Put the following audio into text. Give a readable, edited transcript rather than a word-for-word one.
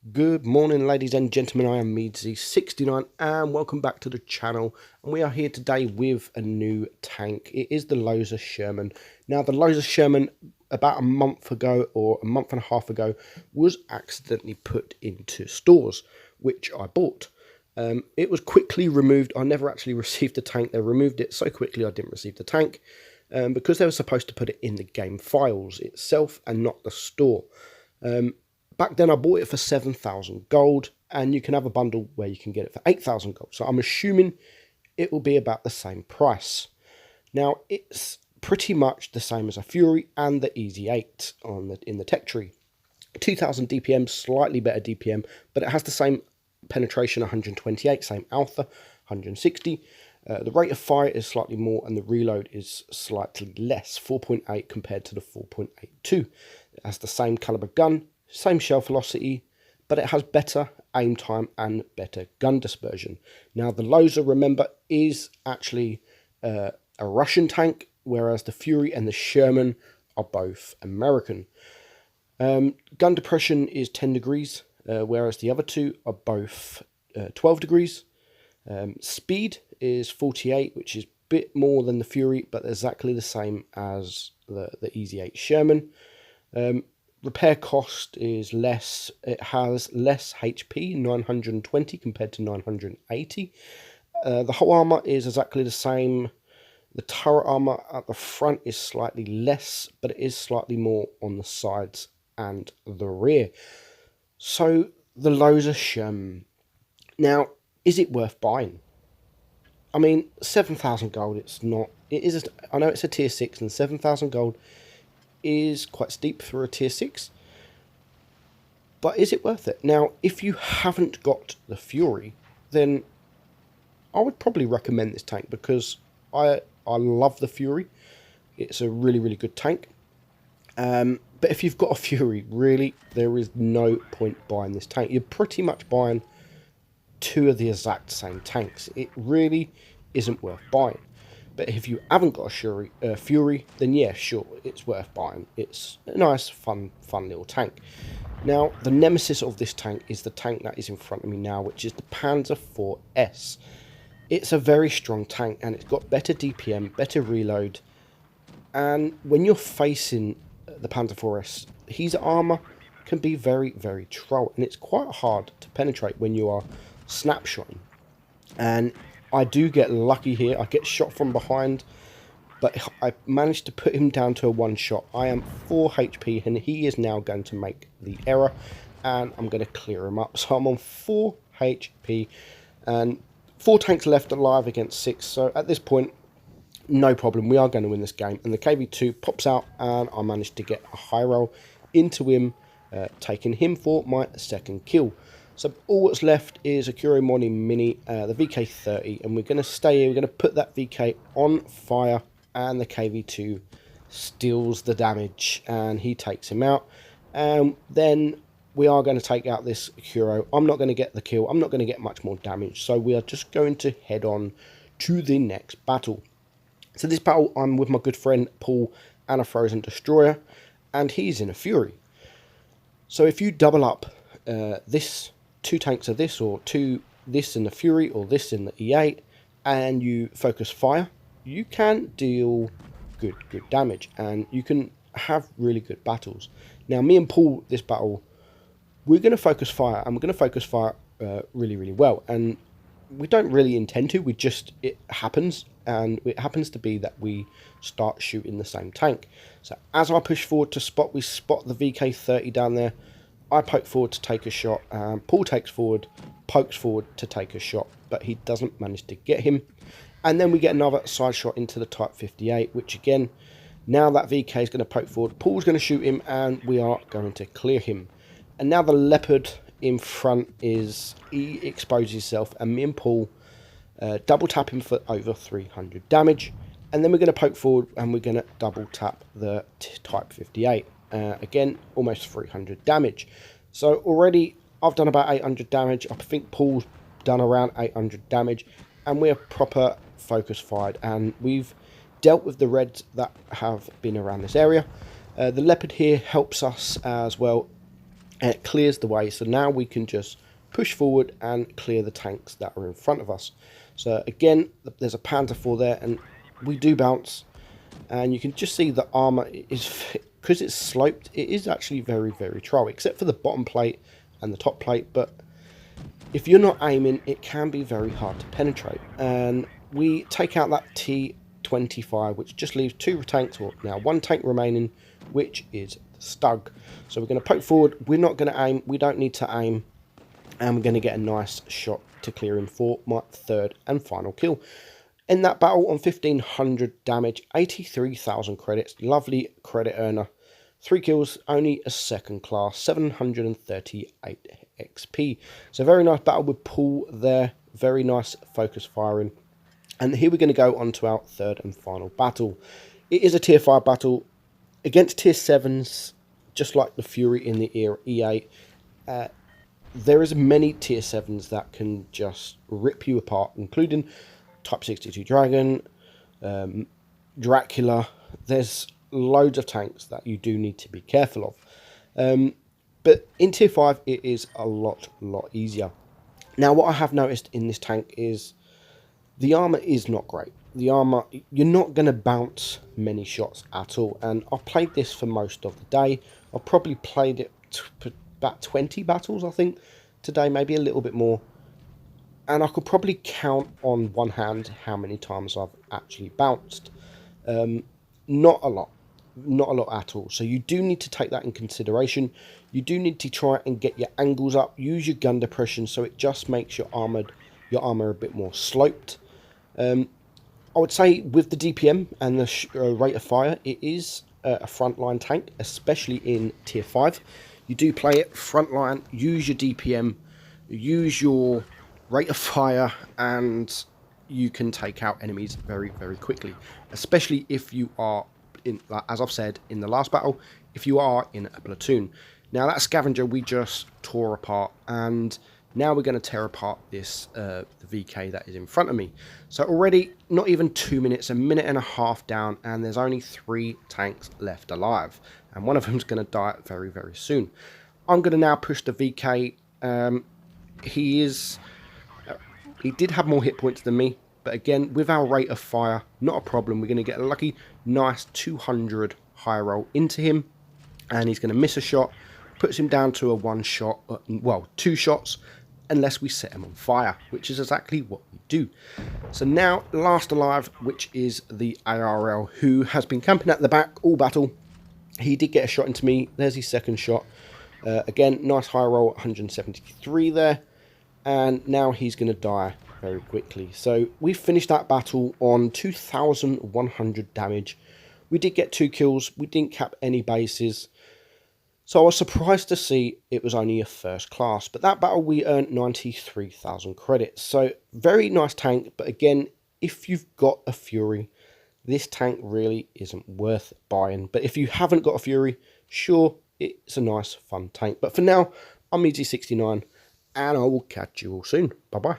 Good morning, ladies and gentlemen. I am Meadsy69 and welcome back to the channel. And we are here today with a new tank. It is the Loza Sherman. Now, the Loza Sherman, about a month ago or a month and a half ago, was accidentally put into stores, which I bought. It was quickly removed. I never actually received the tank. They removed it so quickly I didn't receive the tank because they were supposed to put it in the game files itself and not the store. Back then I bought it for 7,000 gold, and you can have a bundle where you can get it for 8,000 gold. So I'm assuming it will be about the same price. Now, it's pretty much the same as a Fury and the Easy 8 in the tech tree. 2,000 DPM, slightly better DPM, but it has the same penetration, 128, same alpha, 160. The rate of fire is slightly more, and the reload is slightly less, 4.8 compared to the 4.82. It has the same caliber gun, same shell velocity, but it has better aim time and better gun dispersion. Now, the Loza, remember, is actually a Russian tank, whereas the Fury and the Sherman are both American. Gun depression is 10 degrees, whereas the other two are both 12 degrees. Speed is 48, which is a bit more than the Fury, but exactly the same as the Easy 8 Sherman. Repair cost is less. It has less HP, 920 compared to 980. The whole armor is exactly the same. The turret armor at the front is slightly less, but it is slightly more on the sides and the rear. So the Loza Sherman. Now, is it worth buying? I mean, 7,000 gold, it's not. It is. I know it's a tier 6, and 7,000 gold is quite steep for a tier 6, but is it worth it? Now, if you haven't got the Fury, then I would probably recommend this tank, because I love the Fury. It's a really good tank. But if you've got a Fury, really, there is no point buying this tank. You're pretty much buying two of the exact same tanks. It really isn't worth buying. But if you haven't got a Fury, then yeah, sure, it's worth buying. It's a nice, fun little tank. Now, the nemesis of this tank is the tank that is in front of me now, which is the Panzer 4S. It's a very strong tank, and it's got better DPM, better reload. And when you're facing the Panzer 4S, his armor can be very troll, and it's quite hard to penetrate when you are snapshotting. And I do get lucky here. I get shot from behind, but I managed to put him down to a one shot. I am 4 HP, and he is now going to make the error, and I'm going to clear him up. So I'm on 4 HP, and 4 tanks left alive against 6. So at this point, no problem. We are going to win this game. And the KV2 pops out, and I managed to get a high roll into him, taking him for my second kill. So all that's left is a Curio Morning Mini, the VK30, and we're going to stay here. We're going to put that VK on fire, and the KV2 steals the damage, and he takes him out. And then we are going to take out this Curio. I'm not going to get the kill. I'm not going to get much more damage. So we are just going to head on to the next battle. So this battle, I'm with my good friend Paul and a Frozen Destroyer, and he's in a Fury. So if you double up this 2 tanks of this, or this in the Fury, or this in the E8, and you focus fire, you can deal good damage, and you can have really good battles. Now, me and Paul, this battle, we're going to focus fire, and we're going to focus fire really well. And we don't really intend to. It happens, and it happens to be that we start shooting the same tank. So as I push forward to we spot the VK30 down there. I poke forward to take a shot, and Paul pokes forward to take a shot, but he doesn't manage to get him. And then we get another side shot into the Type 58, which again, now that VK is going to poke forward, Paul's going to shoot him, and we are going to clear him. And now the Leopard in front he exposes himself, and me and Paul double tap him for over 300 damage. And then we're going to poke forward, and we're going to double tap the Type 58. Again, almost 300 damage. So already I've done about 800 damage. I think Paul's done around 800 damage, and we're proper focus fired, and we've dealt with the reds that have been around this area. The Leopard here helps us as well. and it clears the way. So now we can just push forward and clear the tanks that are in front of us. So again, there's a Panzer IV there, and we do bounce, and you can just see the armor is, because it's sloped, it is actually very, very troll, except for the bottom plate and the top plate. But if you're not aiming, it can be very hard to penetrate. And we take out that T25, which just leaves 2 tanks, or now 1 tank remaining, which is the Stug. So we're going to poke forward. We're not going to aim. We don't need to aim. And we're going to get a nice shot to clear him for my 3rd and final kill. In that battle on 1500 damage, 83,000 credits. Lovely credit earner. 3 kills, only a 2nd class, 738 XP. So very nice battle with Paul there. Very nice focus firing. And here we're going to go on to our 3rd and final battle. It is a tier 5 battle against tier 7s, just like the Fury in the E8. There is many tier 7s that can just rip you apart, including Type 62 Dragon, Dracula. There's loads of tanks that you do need to be careful of. But in tier 5, it is a lot easier. Now, what I have noticed in this tank is the armor is not great. The armor, you're not going to bounce many shots at all. And I've played this for most of the day. I've probably played it about 20 battles, I think, today, maybe a little bit more. And I could probably count on one hand how many times I've actually bounced. Not a lot. Not a lot at all. So you do need to take that in consideration. You do need to try and get your angles up. Use your gun depression so it just makes your armor a bit more sloped. I would say with the DPM and the rate of fire, it is a frontline tank, especially in tier 5. You do play it frontline, use your DPM, use your rate of fire, and you can take out enemies very, very quickly. Especially if you are, as I've said in the last battle, if you are in a platoon. Now that scavenger we just tore apart, and now we're going to tear apart this the VK that is in front of me. So already not even 2 minutes, a minute and a half down, and there's only 3 tanks left alive, and one of them's going to die very, very soon. I'm going to now push the VK. He did have more hit points than me, but again, with our rate of fire, not a problem. We're going to get a lucky, nice 200 high roll into him, and he's going to miss a shot, puts him down to a 1 shot, well, 2 shots, unless we set him on fire, which is exactly what we do. So now, last alive, which is the ARL, who has been camping at the back all battle. He did get a shot into me. There's his 2nd shot. Again, nice high roll, 173 there. And now he's going to die very quickly. So we finished that battle on 2,100 damage. We did get 2 kills. We didn't cap any bases. So I was surprised to see it was only a 1st class. But that battle we earned 93,000 credits. So very nice tank. But again, if you've got a Fury, this tank really isn't worth buying. But if you haven't got a Fury, sure, it's a nice fun tank. But for now, I'm Meadsy69. And I will catch you all soon. Bye-bye.